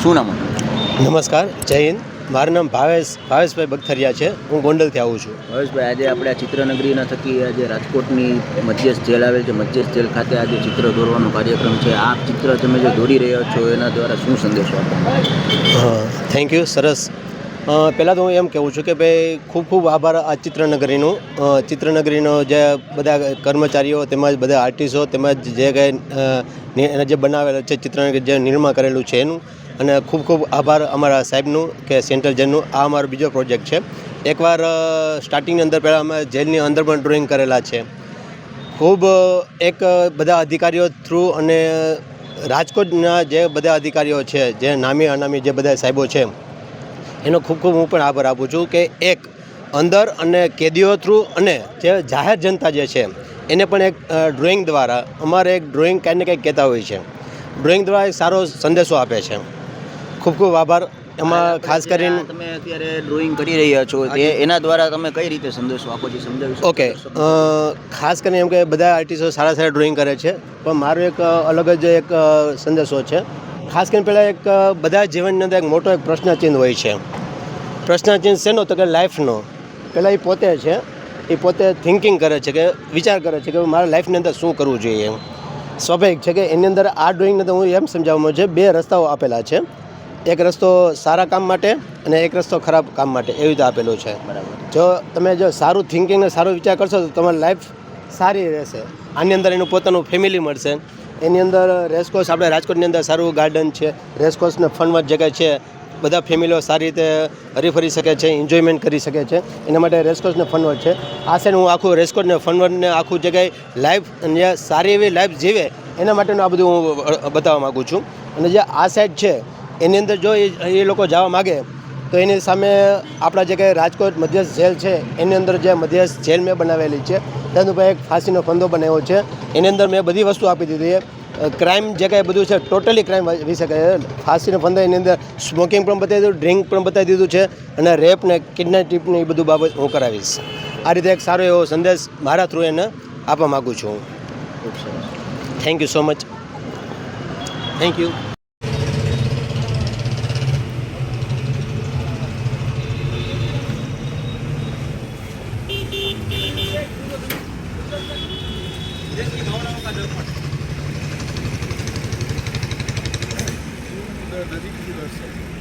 શું નામ? નમસ્કાર, જય હિન્દ. મારું નામ ભાવેશભાઈ બગથરિયા છે. હું ગોંડલથી આવું છું. હરેશભાઈ, આજે આપણે આ ચિત્રનગરીના થકી આજે રાજકોટની મધ્યસ્થ જેલ આવેલ છે, મધ્યસ્થ જેલ ખાતે આજે ચિત્ર દોરવાનો કાર્યક્રમ છે. આ ચિત્ર તમે જે દોરી રહ્યા છો એના દ્વારા શું સંદેશો આપો? Thank you. સરસ. પહેલાં તો હું એમ કહેવું છું કે ભાઈ ખૂબ ખૂબ આભાર આ ચિત્રનગરીનો જે બધા કર્મચારીઓ તેમજ બધા આર્ટિસ્ટો તેમજ જે કંઈ એને જે બનાવેલું છે ચિત્રનગરી જે નિર્માણ કરેલું છે એનું, અને ખૂબ ખૂબ આભાર અમારા સાહેબનું કે સેન્ટ્રલ જેલનું. આ અમારો બીજો પ્રોજેક્ટ છે. એકવાર સ્ટાર્ટિંગની અંદર પહેલાં અમે જેલની અંદર પણ ડ્રોઈંગ કરેલા છે. ખૂબ એક બધા અધિકારીઓ થ્રુ અને રાજકોટના જે બધા અધિકારીઓ છે, જે નામી અનામી જે બધા સાહેબો છે, એનો ખૂબ ખૂબ હું પણ આભાર આપું છું કે એક અંદર અને કેદીઓ થ્રુ અને જે જાહેર જનતા જે છે એને પણ એક ડ્રોઈંગ દ્વારા અમારે એક ડ્રોઈંગ કંઈક ને કંઈક કહેતા હોય છે. ડ્રોઈંગ દ્વારા એક સારો સંદેશો આપે છે. ખૂબ ખૂબ આભાર. એમાં ખાસ કરીને તમે અત્યારે ડ્રોઈંગ કરી રહ્યા છો એના દ્વારા તમે કઈ રીતે સંદેશો આપો છો, સમજાવી શકો? ઓકે. ખાસ કરીને એમ કે બધા આર્ટિસ્ટો સારા સારા ડ્રોઈંગ કરે છે, પણ મારો એક અલગ જ એક સંદેશો છે. ખાસ કરીને પહેલાં એક બધા જીવનની અંદર એક મોટો એક પ્રશ્નચિહ્ન હોય છે. પ્રશ્નચિહ્ન શેનો? તો કે લાઈફનો. પહેલાં એ પોતે થિંકિંગ કરે છે કે વિચાર કરે છે કે મારા લાઈફની અંદર શું કરવું જોઈએ. સ્વાભાવિક છે કે એની અંદર આ ડ્રોઈંગને તો હું એમ સમજાવવામાં છે, બે રસ્તાઓ આપેલા છે. એક રસ્તો સારા કામ માટે અને એક રસ્તો ખરાબ કામ માટે, એવી રીતે આપેલું છે. બરાબર. જો સારું થિંકિંગ ને સારો વિચાર કરશો તો તમારી લાઈફ સારી રહેશે. આની અંદર એનું પોતાનું ફેમિલી મળશે. એની અંદર રેસકોર્સ, આપણે રાજકોટની અંદર સારું ગાર્ડન છે, રેસકોર્સને ફનવટ જગ્યા છે, બધા ફેમિલીઓ સારી રીતે હરીફરી શકે છે, એન્જોયમેન્ટ કરી શકે છે. એના માટે રેસકોર્સને ફનવટ છે. આ સાઈડ હું આખું રેસકોર્સને ફનવટને આખું જગ્યાએ લાઈફ અને સારી એવી લાઈફ જીવે એના માટેનું આ બધું હું બતાવવા માગું છું. અને જે આ સાઈડ છે એની અંદર જો એ લોકો જવા માગે તો એની સામે આપણા જે કંઈ રાજકોટ મધ્યસ્થ જેલ છે એની અંદર જે મધ્યસ્થ જેલ મેં બનાવેલી છે તેનું ભાઈ એક ફાંસીનો ફંદો બનાવ્યો છે. એની અંદર મેં બધી વસ્તુ આપી દીધી છે. ક્રાઇમ જે કાંઈ બધું છે ટોટલી ક્રાઇમ વિશે કહે. ફાંસીનો ફંદો એની અંદર સ્મોકિંગ પણ બતાવી દીધું, ડ્રિંક પણ બતાવી દીધું છે, અને રેપ ને કિડનેપિંગ એ બધું બાબત હું કરાવીશ. આ રીતે એક સારો એવો સંદેશ મારા થ્રુ એને આપવા માગું છું. ખૂબ સરસ. Thank you so much. Thank you. નજીકથી દર્શન